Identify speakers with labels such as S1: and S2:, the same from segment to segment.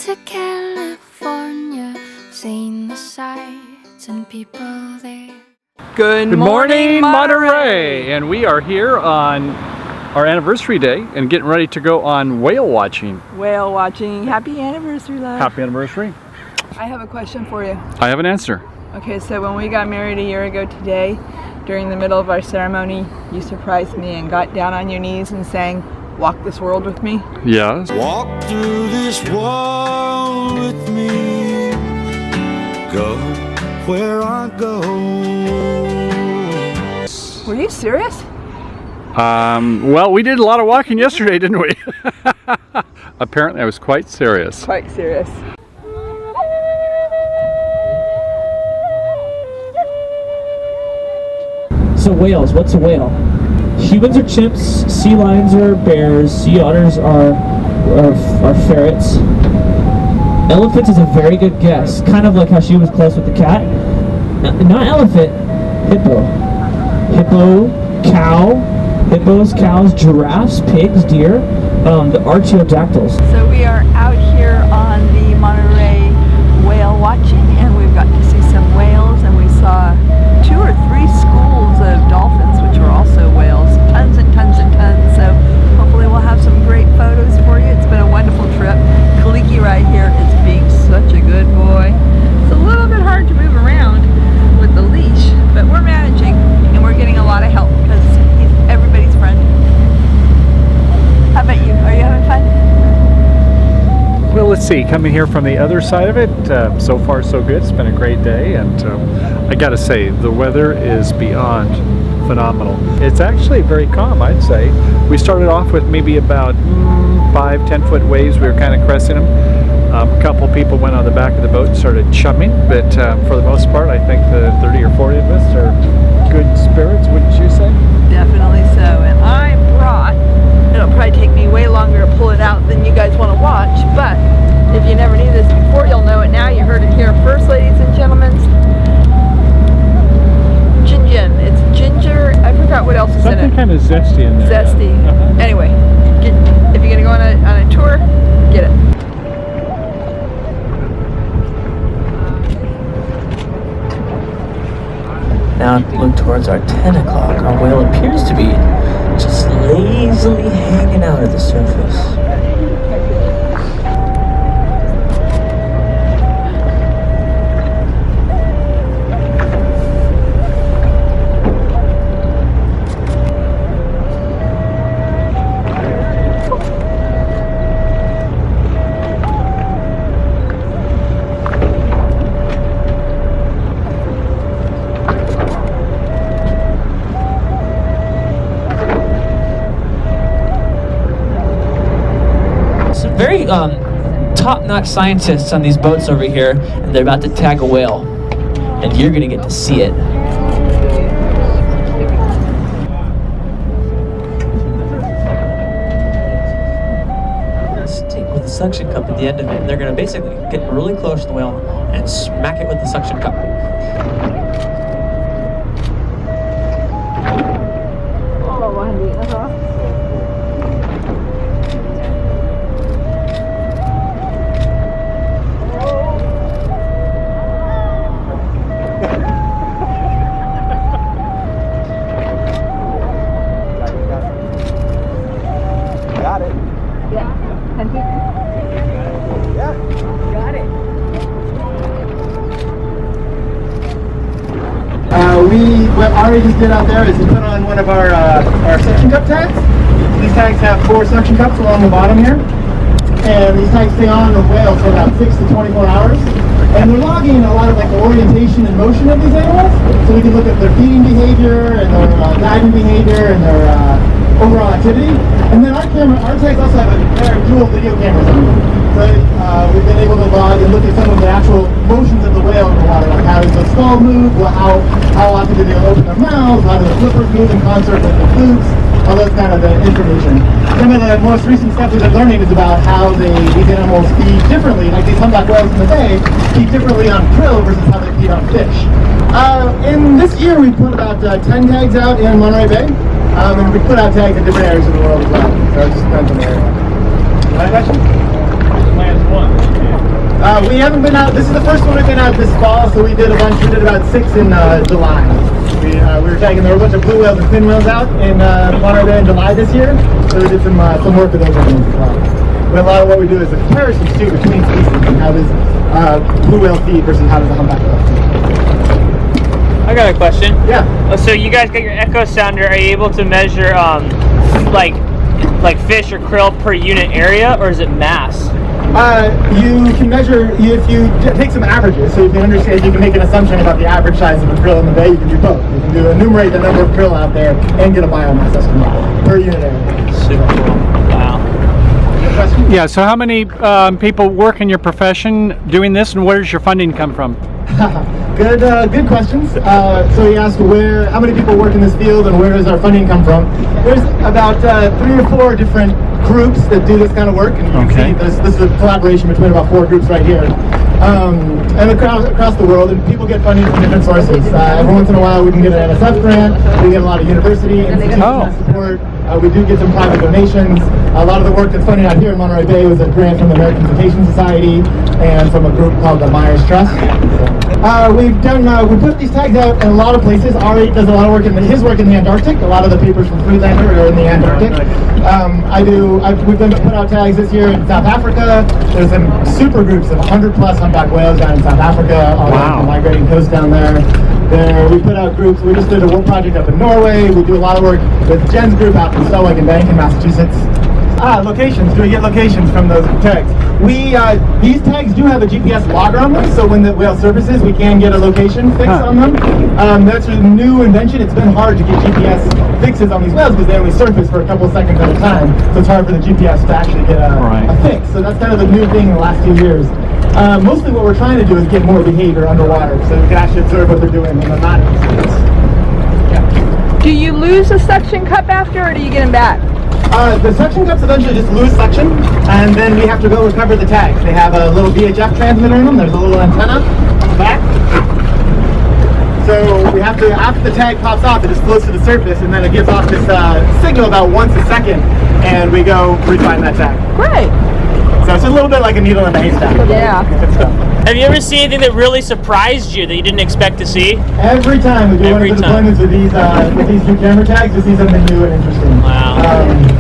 S1: to California, seen the sights and people there.
S2: Good morning, Monterey! And we are here on our anniversary day and getting ready to go on whale watching.
S3: Whale watching. Happy anniversary, love.
S2: Happy anniversary.
S3: I have a question for you.
S2: I have an answer.
S3: Okay, so when we got married a year ago today, during the middle of our ceremony, you surprised me and got down on your knees and sang, "Walk This World With Me."
S2: Yes.
S4: Walk through this world with me, go where I go.
S3: Were you serious?
S2: Well, we did a lot of walking yesterday, didn't we? Apparently I was quite serious.
S3: Quite serious.
S5: So whales, what's a whale? Humans are chimps, sea lions are bears, sea otters are ferrets. Elephants is a very good guess, kind of like how she was close with the cat. Not elephant, hippo. Hippo, cow, hippos, cows, giraffes, pigs, deer, the archaeodactyls.
S3: So we are out here on the Monterey whale watching, and we've got to see some whales, and we saw 2 or 3 schools of dolphins, which were also whales. Tons and tons and tons. So hopefully we'll have some great photos for you. It's been a wonderful trip. Kaliki right here is being such a good boy. It's a little bit hard to move around with the leash, but we're managing, and we're getting a lot of help because he's everybody's friend. How about you? Are you having fun?
S2: Well, let's see, coming here from the other side of it, so far so good. It's been a great day, and I gotta say, the weather is beyond phenomenal. It's actually very calm, I'd say. We started off with maybe about 5-10 foot waves. We were kind of cresting them. A couple people went on the back of the boat and started chumming, but for the most part, I think the 30 or 40 of us are good spirits, wouldn't you say?
S3: Definitely so. And I brought, it'll probably take me way longer to pull it out than you guys want to watch, but if you never knew this before, you'll know it now. You heard it here first, ladies and gentlemen. Gin. It's ginger. I forgot what else is in it.
S2: Something kind of zesty in there.
S3: Zesty.
S2: Yeah.
S3: Anyway, if you're going to go on a tour, get it.
S5: Now look towards our 10 o'clock. Our whale appears to be just lazily hanging out at the surface. Very top-notch scientists on these boats over here, and they're about to tag a whale, and you're gonna get to see it. Stick with the suction cup at the end of it, and they're gonna basically get really close to the whale and smack it with the suction cup.
S6: What Ari just did out there is he put on one of our suction cup tags. These tags have 4 suction cups along the bottom here. And these tags stay on the whale for about 6 to 24 hours. And they're logging a lot of like the orientation and motion of these animals. So we can look at their feeding behavior and their diving behavior and their overall activity. And then our tags also have a pair of dual video cameras on them. So we've been able to log and look at some of the actual motions of the whale in the water, like how does the skull move, how often do they open their mouths, how do the flippers move in concert with the flutes, all those kind of information. Some of the most recent stuff we've been learning is about how these animals feed differently, like these humpback whales in the bay feed differently on krill versus how they feed on fish. In this year we put about 10 tags out in Monterey Bay, and we put out tags in different areas of the world as well, so it just depends on the area. Any questions?
S2: Last one.
S6: We haven't been out. This is the first one we've been out this fall, so we did a bunch. We did about 6 in July. We were tagging, there were a bunch of blue whales and fin whales out in Monterey Bay in July this year, so we did some work with those ones as well. But a lot of what we do is the comparisons too between species and how does blue whale feed versus how does a humpback whale feed.
S7: I got a question.
S6: Yeah.
S7: So you guys got your echo sounder. Are you able to measure like fish or krill per unit area, or is it mass?
S6: You can measure, if you take some averages, so you can understand, you can make an assumption about the average size of a krill in the bay. You can do both. You can enumerate the number of krill out there and get a biomass estimate per unit area.
S7: Super cool. Wow.
S2: Yeah, so how many people work in your profession doing this, and where does your funding come from?
S6: Good questions. So you asked how many people work in this field and where does our funding come from? There's about 3 or 4 different groups that do this kind of work, and you can see this is a collaboration between about 4 groups right here. And across the world, and people get funding from different sources. Every once in a while we can get an NSF grant, we get a lot of university institutional support, we do get some private donations. A lot of the work that's funded out here in Monterey Bay was a grant from the American Cetacean Society and from a group called the Myers Trust. We put these tags out in a lot of places. Ari does a lot of work his work in the Antarctic. A lot of the papers from Freelander are in the Antarctic. We've been put out tags this year in South Africa. There's some super groups of 100+ humpback whales down in South Africa on the migrating coast down there. We put out groups. We just did a work project up in Norway. We do a lot of work with Jen's group out in Sioux Indians in Massachusetts. Locations. Do we get locations from those tags? These tags do have a GPS logger on them, so when the whale surfaces, we can get a location fix on them. That's a new invention. It's been hard to get GPS fixes on these whales because they only surface for a couple of seconds at a time, so it's hard for the GPS to actually get a fix. So that's kind of a new thing in the last few years. Mostly what we're trying to do is get more behavior underwater, so we can actually observe what they're doing in the not.
S3: Do you lose the suction cup after, or do you get them back?
S6: The suction cups eventually just lose suction, and then we have to go recover the tags. They have a little VHF transmitter in them. There's a little antenna on the back. So we have to, after the tag pops off, it just floats to the surface, and then it gives off this signal about once a second, and we go refine that tag.
S3: Great.
S6: So it's a little bit like a needle in a haystack.
S3: Yeah.
S6: Good stuff.
S7: Have you ever seen anything that really surprised you that you didn't expect to see?
S6: Every time we do one of the deployments with these new camera tags, we see something new and interesting.
S7: Wow.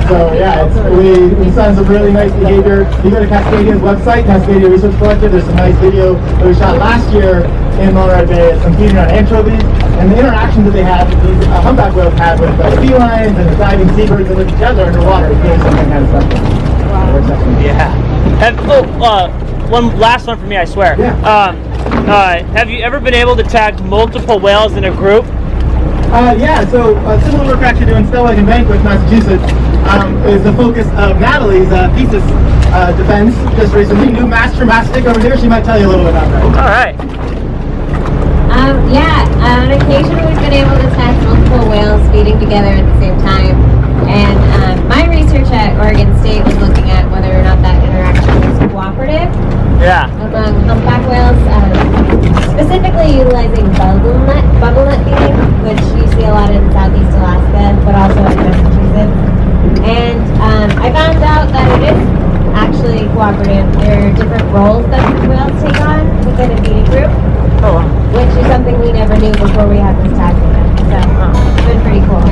S6: So yeah, we saw some really nice behavior. You go to Cascadia's website, Cascadia Research Collective. There's some nice video that we shot last year in Monterey Bay, some feeding on anchovies, and the interactions that they had, these humpback whales had with felines and the diving seabirds and with each other underwater. It's really something kind of special. Wow.
S7: Yeah. One last one for me, I swear.
S6: Yeah.
S7: Have you ever been able to tag multiple whales in a group?
S6: Yeah, so similar work we're actually doing still in Banquet, Massachusetts, is the focus of Natalie's thesis defense just recently. New master mastic over here. She might tell you a little bit about that.
S7: All right.
S8: On occasion we've been able to tag multiple whales feeding together at the same time. And my research at Oregon State was looking at whether or not that interaction was cooperative among humpback whales, specifically utilizing bubble nut feeding, which you see a lot in Southeast Alaska, but also in Massachusetts. And I found out that it is actually cooperative. There are different roles that whales take on within a feeding group, which is something we never knew before we had this tag with them. So it's been pretty cool.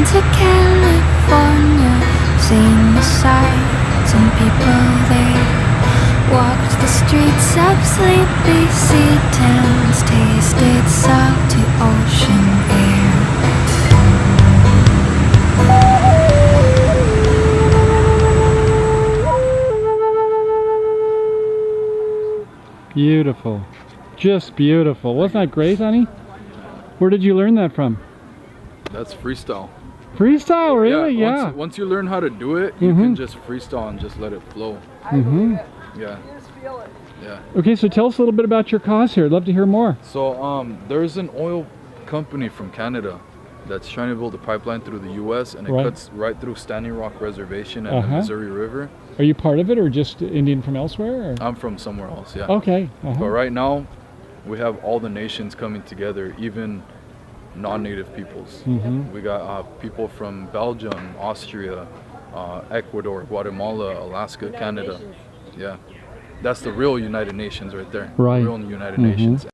S1: To California, seen the sights and people there. Walked the streets of sleepy sea towns, tasted salty ocean air.
S2: Beautiful. Just beautiful. Wasn't that great, honey? Where did you learn that from?
S9: That's freestyle.
S2: Freestyle, really? Yeah.
S9: Once you learn how to do it, you can just freestyle and just let it flow. Yeah. Yeah.
S2: Okay, so tell us a little bit about your cause here. I'd love to hear more.
S9: So there's an oil company from Canada that's trying to build a pipeline through the U.S. and it cuts right through Standing Rock Reservation and the Missouri River.
S2: Are you part of it, or just Indian from elsewhere? Or?
S9: I'm from somewhere else, yeah.
S2: Okay.
S9: But right now, we have all the nations coming together, even non-native peoples.
S2: Mm-hmm.
S9: We got people from Belgium, Austria, Ecuador, Guatemala, Alaska, Canada. Yeah, that's the real United Nations right there.
S2: Right.
S9: Real United
S2: Mm-hmm.
S9: Nations.